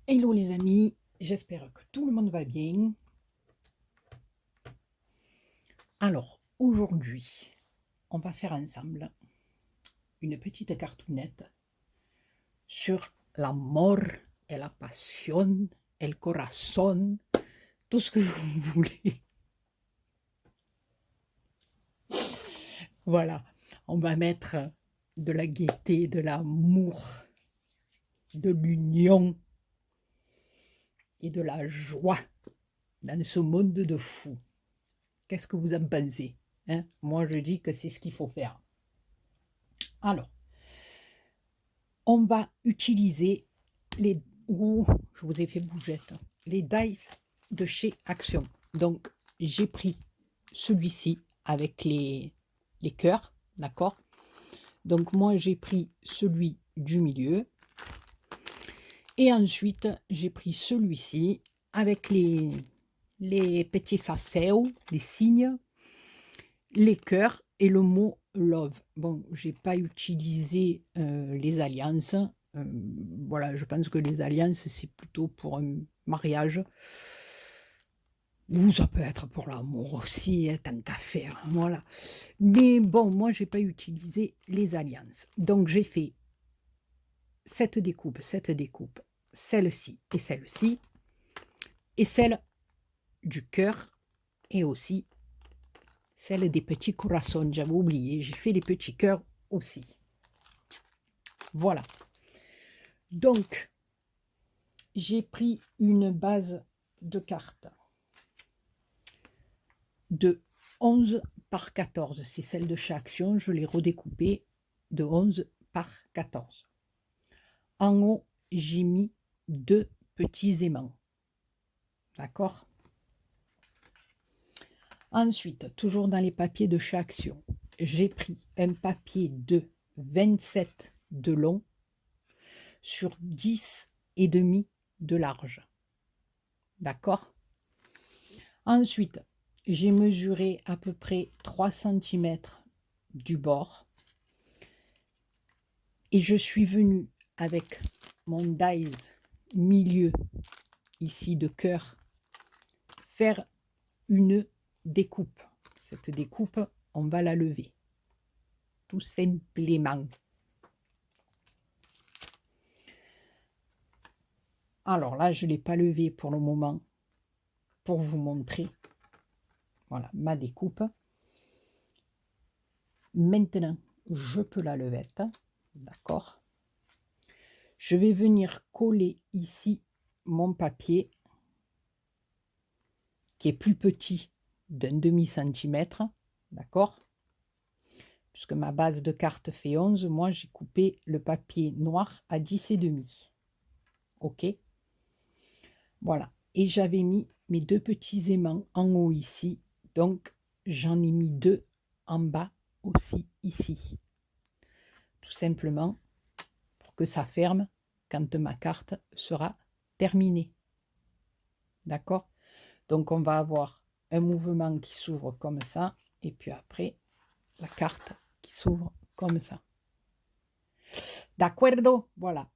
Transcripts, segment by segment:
Hello les amis, j'espère que tout le monde va bien. Alors, aujourd'hui, on va faire ensemble une petite cartoonette sur l'amour et la passion et le corazon, tout ce que vous voulez. Voilà, on va mettre de la gaieté, de l'amour, de l'union et de la joie dans ce monde de fous. Qu'est-ce que vous en pensez, hein? Moi, je dis que c'est ce qu'il faut faire. Alors, on va utiliser les... Oh, je vous ai fait bougette. Les dice de chez Action. Donc, j'ai pris celui-ci avec les cœurs, d'accord? Donc, moi, j'ai pris celui du milieu. Et ensuite, j'ai pris celui-ci avec les petits sasseaux, les signes, les cœurs et le mot love. Bon, j'ai pas utilisé les alliances. Voilà, je pense que les alliances, c'est plutôt pour un mariage. Ou ça peut être pour l'amour aussi, hein, tant qu'à faire. Voilà. Mais bon, moi, j'ai pas utilisé les alliances. Donc, j'ai fait cette découpe, celle-ci, et celle du cœur, et aussi celle des petits corazones. J'avais oublié, j'ai fait les petits cœurs aussi. Voilà. Donc, j'ai pris une base de cartes de 11 par 14. C'est celle de chez Action. Je l'ai redécoupée de 11 par 14. En haut, j'ai mis deux petits aimants. D'accord? Ensuite, toujours dans les papiers de chez Action, j'ai pris un papier de 27 de long sur 10 et demi de large. D'accord? Ensuite, j'ai mesuré à peu près 3 cm du bord et je suis venue avec mon dies milieu ici de cœur faire une découpe. Cette découpe, on va la lever tout simplement. Alors là, je ne l'ai pas levée pour le moment pour vous montrer. Voilà, ma découpe. Maintenant, je peux la lever. D'accord? Je vais venir coller ici mon papier qui est plus petit d'un demi-centimètre. D'accord? Puisque ma base de carte fait 11, moi j'ai coupé le papier noir à 10 et demi. Ok? Voilà. Et j'avais mis mes deux petits aimants en haut ici. Donc, j'en ai mis deux en bas aussi ici. Tout simplement pour que ça ferme quand ma carte sera terminée. D'accord? Donc, on va avoir un mouvement qui s'ouvre comme ça. Et puis après, la carte qui s'ouvre comme ça. D'accordo? Voilà.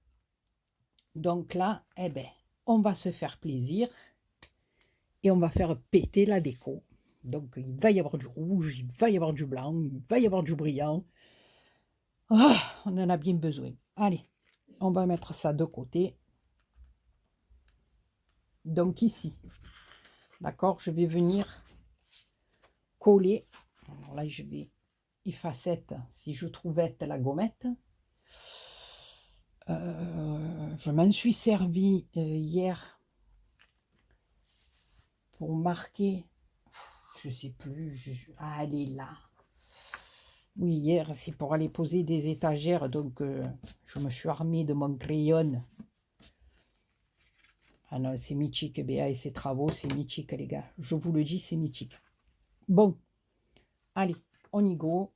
Donc là, eh ben, on va se faire plaisir et on va faire péter la déco. Donc, il va y avoir du rouge, il va y avoir du blanc, il va y avoir du brillant. Oh, on en a bien besoin. Allez, on va mettre ça de côté. Donc ici, d'accord, je vais venir coller. Alors là, je vais effacer, si je trouvais la gommette. Je m'en suis servi hier pour marquer, je sais plus, ah, elle est là. Oui, hier, c'est pour aller poser des étagères, donc je me suis armée de mon crayon. Ah non, c'est mythique, Béa et ses travaux, c'est mythique, les gars. Je vous le dis, c'est mythique. Bon, allez, on y go.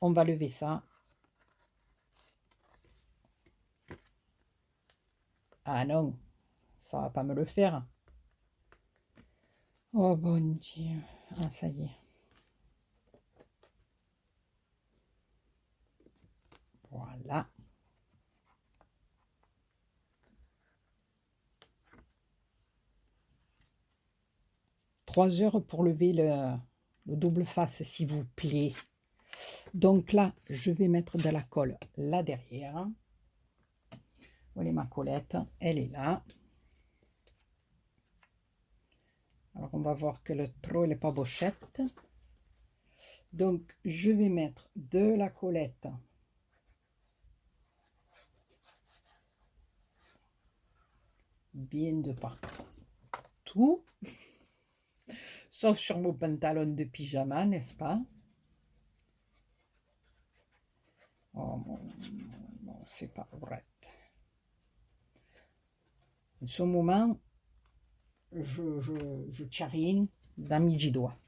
On va lever ça. Ah non, ça va pas me le faire. Oh bon Dieu. Ah, ça y est. Voilà. 3 heures pour lever le double face, s'il vous plaît. Donc là, je vais mettre de la colle là derrière. Voilà ma collette, elle est là. Alors, on va voir que le trop, elle n'est pas bochette. Donc, je vais mettre de la collette bien de partout. Sauf sur mon pantalon de pyjama, n'est-ce pas? Oh, non, c'est pas vrai. En ce moment, je tiens rien dans mes doigts.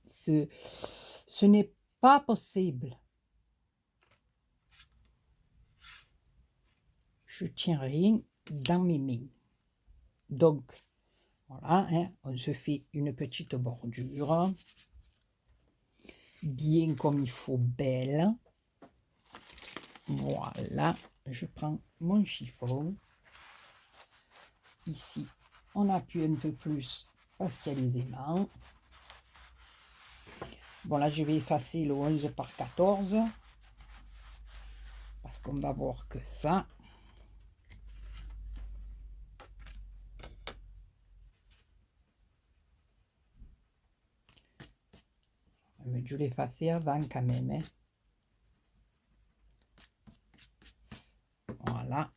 Ce n'est pas possible. Je tiens rien dans mes mains. Donc, voilà, hein, on se fait une petite bordure, bien comme il faut, belle. Voilà, je prends mon chiffon. Ici, on appuie un peu plus parce qu'il y a les aimants. Bon, là, je vais effacer le 11 par 14 parce qu'on va voir que ça. Mais je l'ai effacé avant quand même. Hein. Voilà.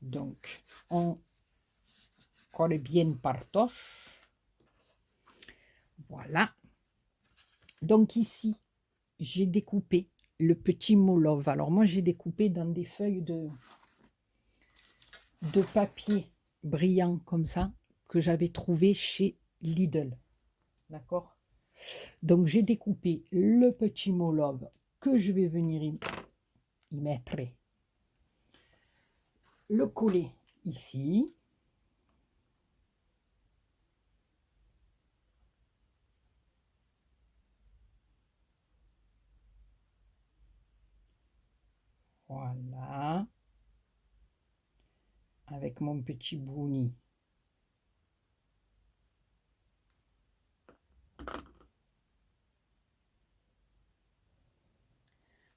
Donc, on colle bien partoche. Voilà. Donc ici, j'ai découpé le petit mot love. Alors moi, j'ai découpé dans des feuilles de papier brillant comme ça que j'avais trouvé chez Lidl. D'accord? Donc, j'ai découpé le petit mot love que je vais venir y mettre. Le coller ici. Voilà. Avec mon petit brownie.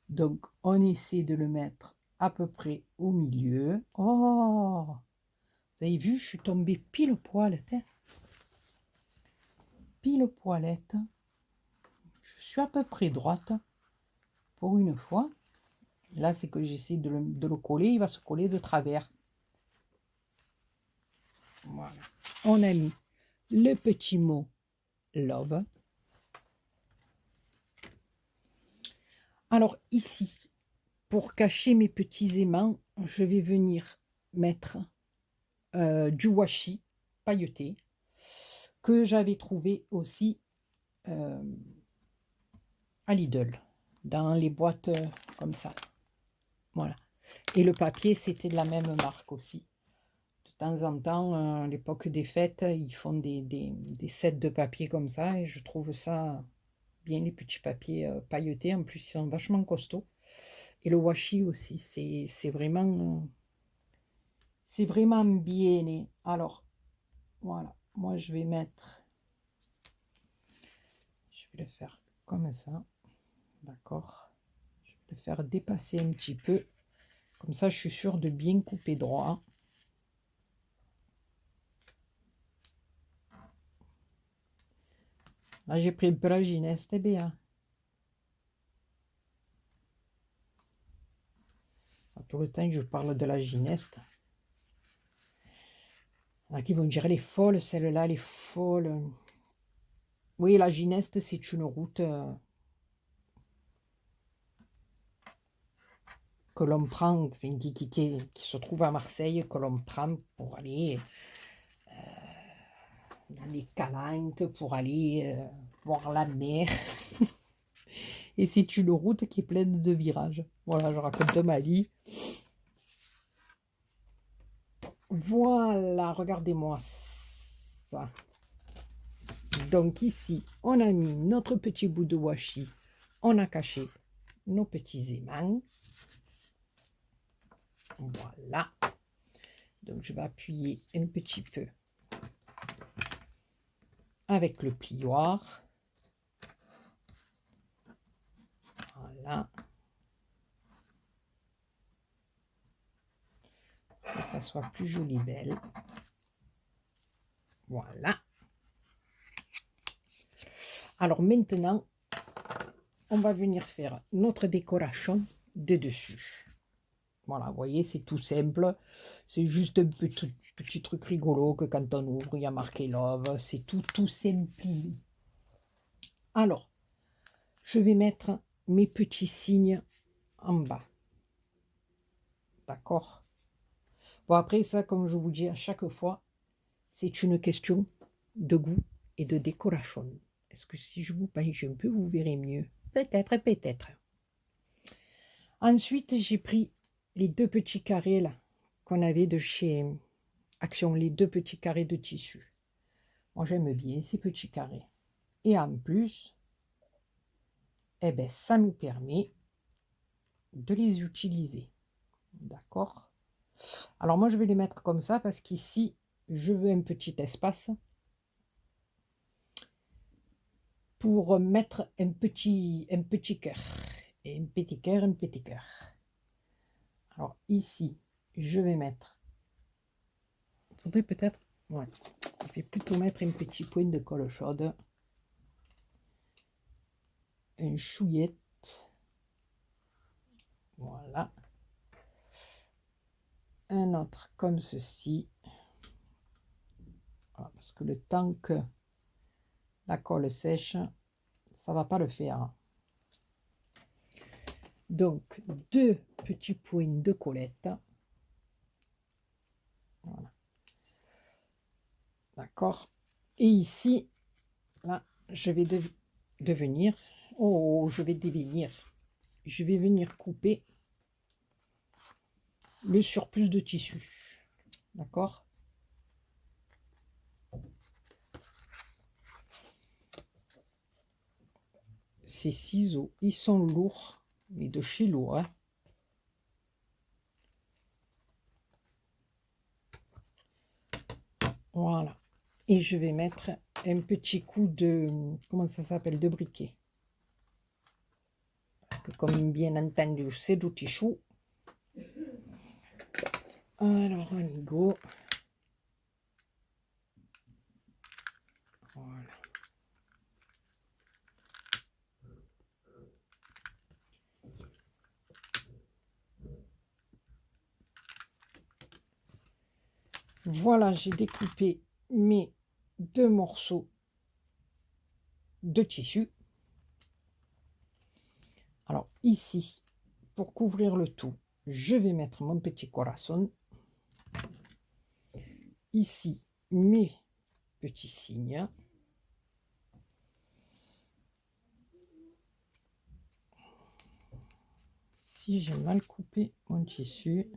Donc, on essaie de le mettre à peu près au milieu. Oh! Vous avez vu, je suis tombée pile poil. Pile poilette. Je suis à peu près droite pour une fois. Là, c'est que j'essaie de le coller. Il va se coller de travers. Voilà. On a mis le petit mot love. Alors ici, pour cacher mes petits aimants, je vais venir mettre du washi pailleté que j'avais trouvé aussi à Lidl, dans les boîtes comme ça. Voilà. Et le papier, c'était de la même marque aussi. De temps en temps, à l'époque des fêtes, ils font des sets de papier comme ça, et je trouve ça bien, les petits papiers pailletés. En plus, ils sont vachement costauds. Et le washi aussi, c'est vraiment bien. Alors, voilà, moi je vais le faire comme ça, d'accord. Je vais le faire dépasser un petit peu, comme ça je suis sûre de bien couper droit. Là j'ai pris un peu la gineste, et bien. Tout le temps je parle de la gineste. Là qui vont dire les folles, celle-là, les folles. Oui, la gineste, c'est une route que l'on prend, enfin, qui se trouve à Marseille, que l'on prend pour aller dans les Calanques, pour aller voir la mer. Et c'est une route qui est pleine de virages. Voilà, je raconte ma vie. Voilà, regardez-moi ça. Donc ici, on a mis notre petit bout de washi. On a caché nos petits aimants. Voilà. Donc je vais appuyer un petit peu avec le plioir. Voilà. Que ça soit plus joli, belle. Voilà. Alors maintenant, on va venir faire notre décoration de dessus. Voilà, vous voyez, c'est tout simple. C'est juste un petit truc rigolo que quand on ouvre, il y a marqué Love. C'est tout simple. Alors, je vais mettre mes petits signes en bas. D'accord? Bon, après ça, comme je vous dis à chaque fois, c'est une question de goût et de décoration. Est-ce que si je vous penche un peu, vous verrez mieux? Peut-être, peut-être. Ensuite, j'ai pris les deux petits carrés là qu'on avait de chez Action, les deux petits carrés de tissu. Moi, j'aime bien ces petits carrés. Et en plus, eh ben, ça nous permet de les utiliser. D'accord? Alors moi, je vais les mettre comme ça parce qu'ici, je veux un petit espace pour mettre un petit cœur. Et un petit cœur, un petit cœur. Alors ici, je vais mettre... Il faudrait peut-être... Ouais. Je vais plutôt mettre un petit point de colle chaude. Une chouillette. Voilà. Un autre comme ceci. Voilà, parce que le temps que la colle sèche, ça va pas le faire. Donc, deux petits points de collette. Voilà. D'accord. Et ici, là, je vais devenir... Oh, je vais devenir... Je vais venir couper le surplus de tissu. D'accord? Ces ciseaux, ils sont lourds, mais de chez lourd. Hein. Voilà. Et je vais mettre un petit coup de... Comment ça s'appelle? De briquet. Parce que comme bien entendu, c'est du tissu. Alors, on y go. Voilà. Voilà, j'ai découpé mes deux morceaux de tissu. Alors ici, pour couvrir le tout, je vais mettre mon petit corazon. Ici, mes petits signes. Si j'ai mal coupé mon tissu,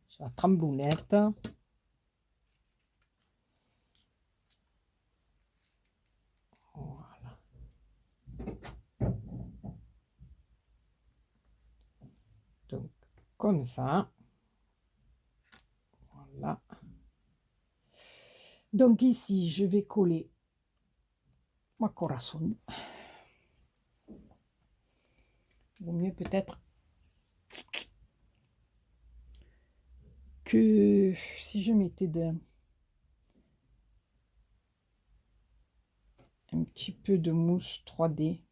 c'est la tremblonnette. Voilà. Donc, comme ça. Voilà. Donc ici, je vais coller ma corazon. Vaut mieux peut-être que si je mettais un petit peu de mousse 3D,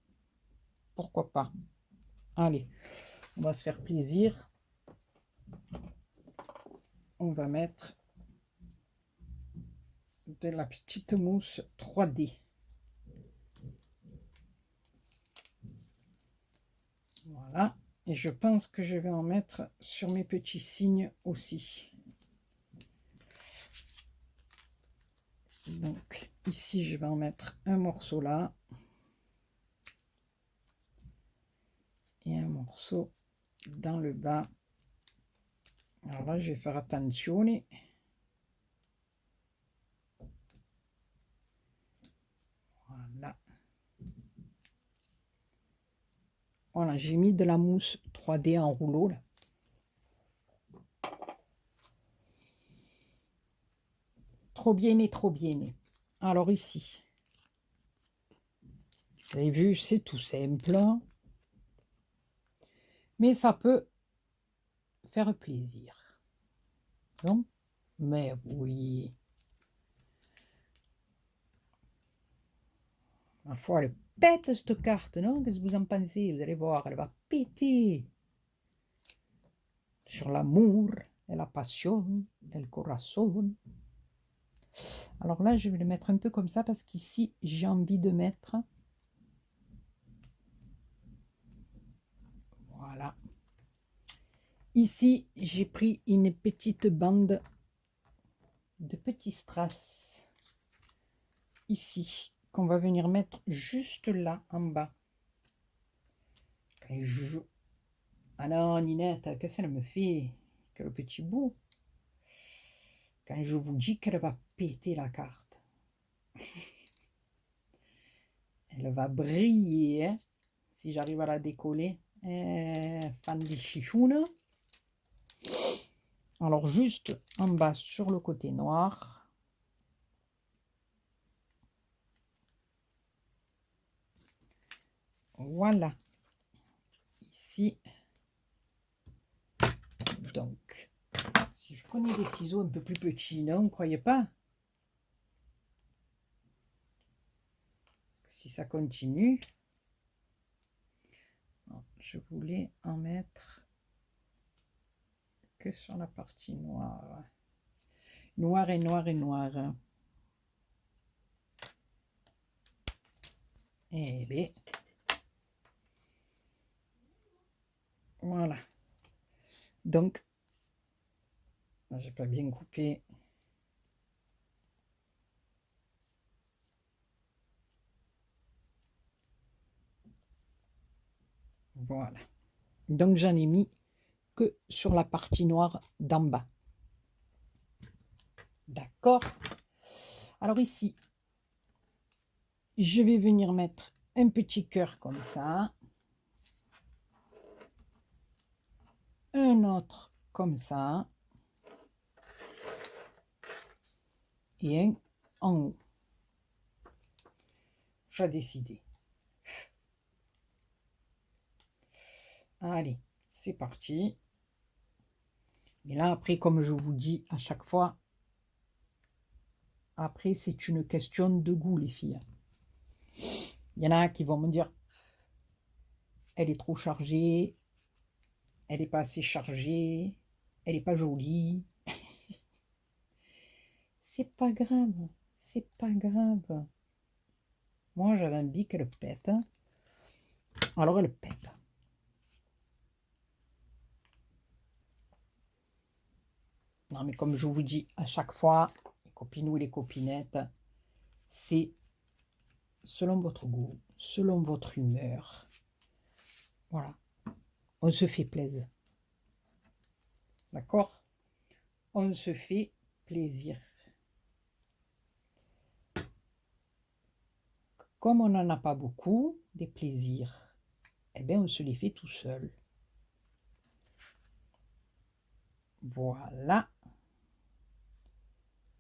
pourquoi pas. Allez, on va se faire plaisir. On va mettre de la petite mousse 3D. Voilà. Et je pense que je vais en mettre sur mes petits signes aussi. Donc ici, je vais en mettre un morceau là. Et un morceau dans le bas. Alors là, je vais faire attention. Voilà. Voilà, j'ai mis de la mousse 3D en rouleau là. Trop bien, trop bien. Alors ici, vous avez vu, c'est tout simple. Mais ça peut faire plaisir. Non? Mais oui. Ma foi, elle pète cette carte, non? Qu'est-ce que vous en pensez? Vous allez voir, elle va péter. Sur l'amour et la passion et le corazon. Alors là, je vais le mettre un peu comme ça parce qu'ici, j'ai envie de mettre... Voilà. Ici, j'ai pris une petite bande de petits strass. Ici, qu'on va venir mettre juste là, en bas. Quand je... Ah non, Ninette, qu'est-ce qu'elle me fait? Que le petit bout. Quand je vous dis qu'elle va péter la carte. Elle va briller, hein, si j'arrive à la décoller. Fan des chichounes. Alors juste en bas sur le côté noir. Voilà. Ici. Donc, si je prenais des ciseaux un peu plus petits, non, vous ne croyez pas? Si ça continue, non, je voulais en mettre que sur la partie noire. Noir et noir et noir. Eh bien, voilà. Donc, j'ai pas bien coupé. Voilà. Donc, j'en ai mis que sur la partie noire d'en bas. D'accord. Alors ici, je vais venir mettre un petit cœur comme ça. Un autre comme ça. Et un en haut. J'ai décidé. Allez, c'est parti. Et là, après, comme je vous dis à chaque fois, après, c'est une question de goût, les filles. Il y en a qui vont me dire, elle est trop chargée, elle n'est pas assez chargée, elle n'est pas jolie. C'est pas grave, c'est pas grave. Moi, j'avais envie qu'elle pète. Alors, elle pète. Non, mais comme je vous dis à chaque fois, les copinous et les copinettes, c'est selon votre goût, selon votre humeur. Voilà. On se fait plaisir. D'accord? On se fait plaisir. Comme on n'en a pas beaucoup, des plaisirs, eh bien, on se les fait tout seul. Voilà.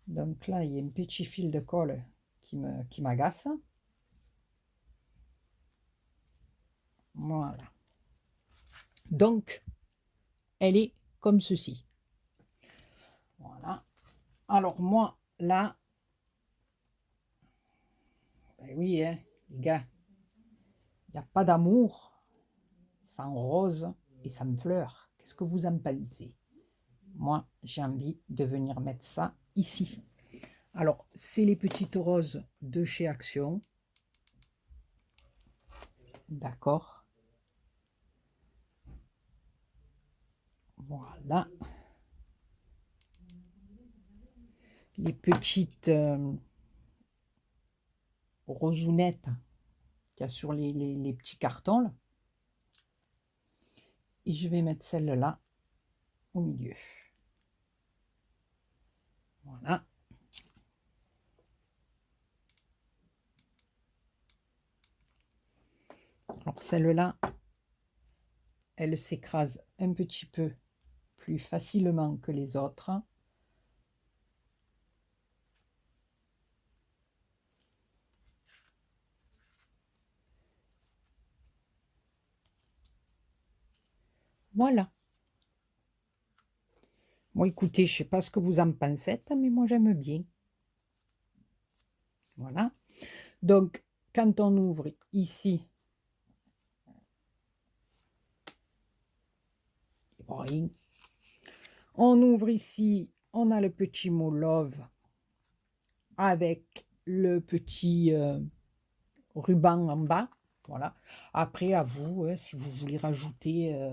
Donc là, il y a un petit fil de colle qui m'agace. Voilà. Donc, elle est comme ceci. Voilà. Alors moi, là, ben oui, hein, les gars, il n'y a pas d'amour sans rose et sans fleurs. Qu'est-ce que vous en pensez? Moi, j'ai envie de venir mettre ça ici. Alors, c'est les petites roses de chez Action. D'accord. Voilà. Les petites rosounettes qu'il y a sur les petits cartons. Là. Et je vais mettre celle-là au milieu. Voilà. Alors celle-là, elle s'écrase un petit peu plus facilement que les autres. Voilà. Moi, écoutez, je sais pas ce que vous en pensez, mais moi, j'aime bien. Voilà. Donc, quand on ouvre ici, rien. On ouvre ici, on a le petit mot love avec le petit ruban en bas. Voilà. Après, à vous, si vous voulez rajouter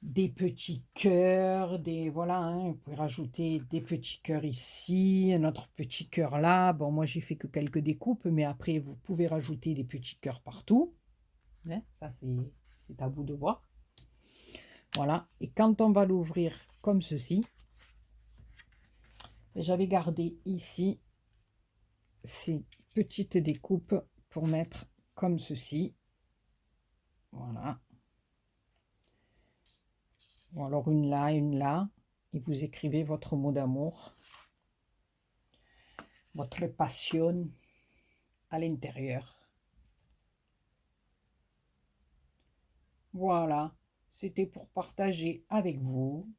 des petits cœurs, voilà, hein, vous pouvez rajouter des petits cœurs ici, un autre petit cœur là. Bon, moi, j'ai fait que quelques découpes, mais après, vous pouvez rajouter des petits cœurs partout. Hein, ça, c'est à vous de voir. Voilà. Et quand on va l'ouvrir comme ceci, j'avais gardé ici ces petites découpes pour mettre comme ceci. Voilà. Ou alors une là, et vous écrivez votre mot d'amour, votre passion à l'intérieur. Voilà, c'était pour partager avec vous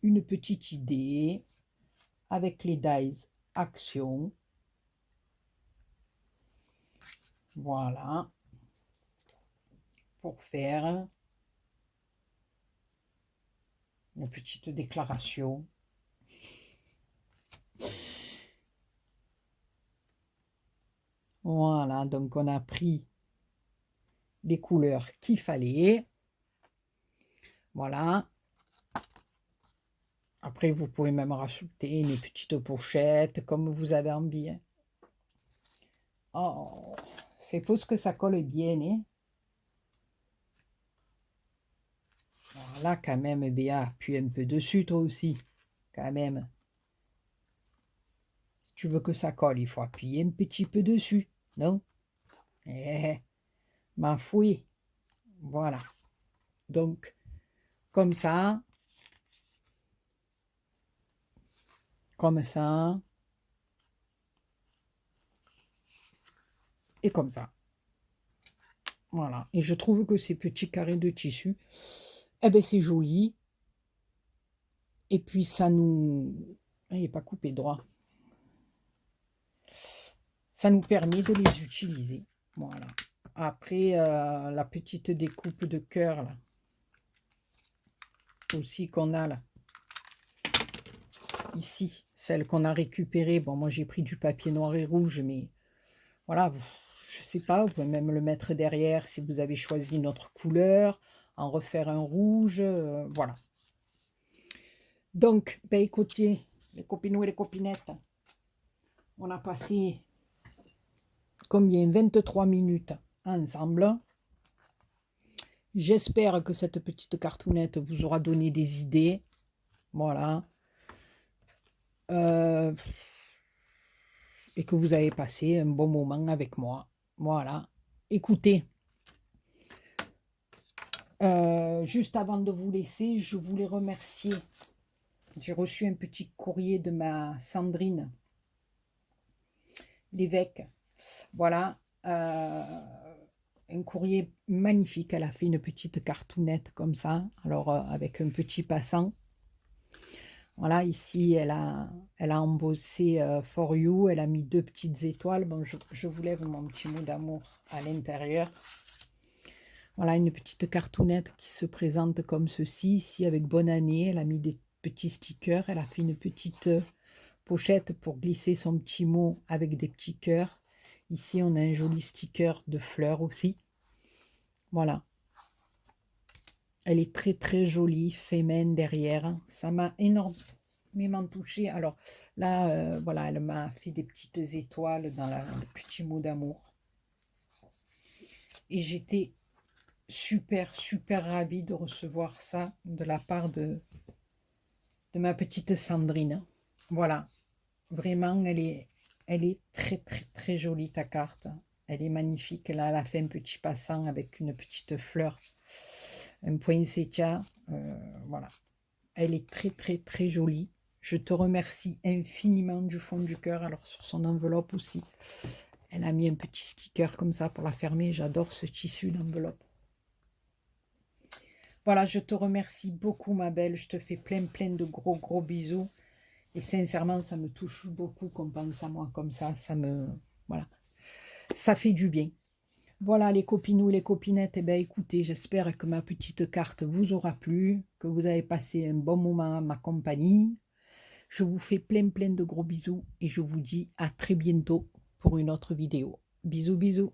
une petite idée avec les dies Action. Voilà, pour faire une petite déclaration. Voilà, donc on a pris les couleurs qu'il fallait. Voilà. Après, vous pouvez même rajouter une petite pochette comme vous avez envie. Hein. Oh, c'est pour ce que ça colle bien. Hein. Voilà, quand même, bien, appuie un peu dessus, toi aussi. Quand même. Si tu veux que ça colle, il faut appuyer un petit peu dessus. Non? Eh, ma fouille. Voilà. Donc, comme ça. Comme ça. Et comme ça. Voilà. Et je trouve que ces petits carrés de tissu, eh ben, c'est joli. Et puis, ça nous... Il n'est pas coupé droit. Ça nous permet de les utiliser. Voilà. Après, la petite découpe de cœur, là, aussi qu'on a là, ici, celle qu'on a récupérée. Bon, moi, j'ai pris du papier noir et rouge, mais voilà, je sais pas, vous pouvez même le mettre derrière si vous avez choisi une autre couleur, en refaire un rouge, voilà. Donc, ben écoutez, les copinous et les copinettes, on a passé combien? 23 minutes ensemble. J'espère que cette petite cartoonette vous aura donné des idées. Voilà. Et que vous avez passé un bon moment avec moi. Voilà. Écoutez, juste avant de vous laisser, je voulais remercier. J'ai reçu un petit courrier de ma Sandrine, l'évêque. Voilà. Un courrier magnifique. Elle a fait une petite cartoonette comme ça. Alors, avec un petit passant. Voilà, ici, elle a embossé For You. Elle a mis 2 petites étoiles. Bon, je vous lève mon petit mot d'amour à l'intérieur. Voilà, une petite cartoonette qui se présente comme ceci. Ici, avec bonne année. Elle a mis des petits stickers. Elle a fait une petite pochette pour glisser son petit mot avec des petits cœurs. Ici, on a un joli sticker de fleurs aussi. Voilà. Elle est très très jolie, féminin derrière. Ça m'a énormément touchée. Alors là, voilà, elle m'a fait des petites étoiles dans le petit mot d'amour. Et j'étais super super ravie de recevoir ça de la part de ma petite Sandrine. Voilà. Vraiment, elle est très très très jolie ta carte. Elle est magnifique. Là, elle a fait un petit passant avec une petite fleur. Un poinsettia. Voilà. Elle est très très très jolie. Je te remercie infiniment du fond du cœur. Alors sur son enveloppe aussi, elle a mis un petit sticker comme ça pour la fermer. J'adore ce tissu d'enveloppe. Voilà, je te remercie beaucoup, ma belle. Je te fais plein, plein de gros, gros bisous. Et sincèrement, ça me touche beaucoup qu'on pense à moi comme ça. Voilà, ça fait du bien. Voilà, les copinous, les copinettes. Eh bien, écoutez, j'espère que ma petite carte vous aura plu, que vous avez passé un bon moment à ma compagnie. Je vous fais plein, plein de gros bisous et je vous dis à très bientôt pour une autre vidéo. Bisous, bisous.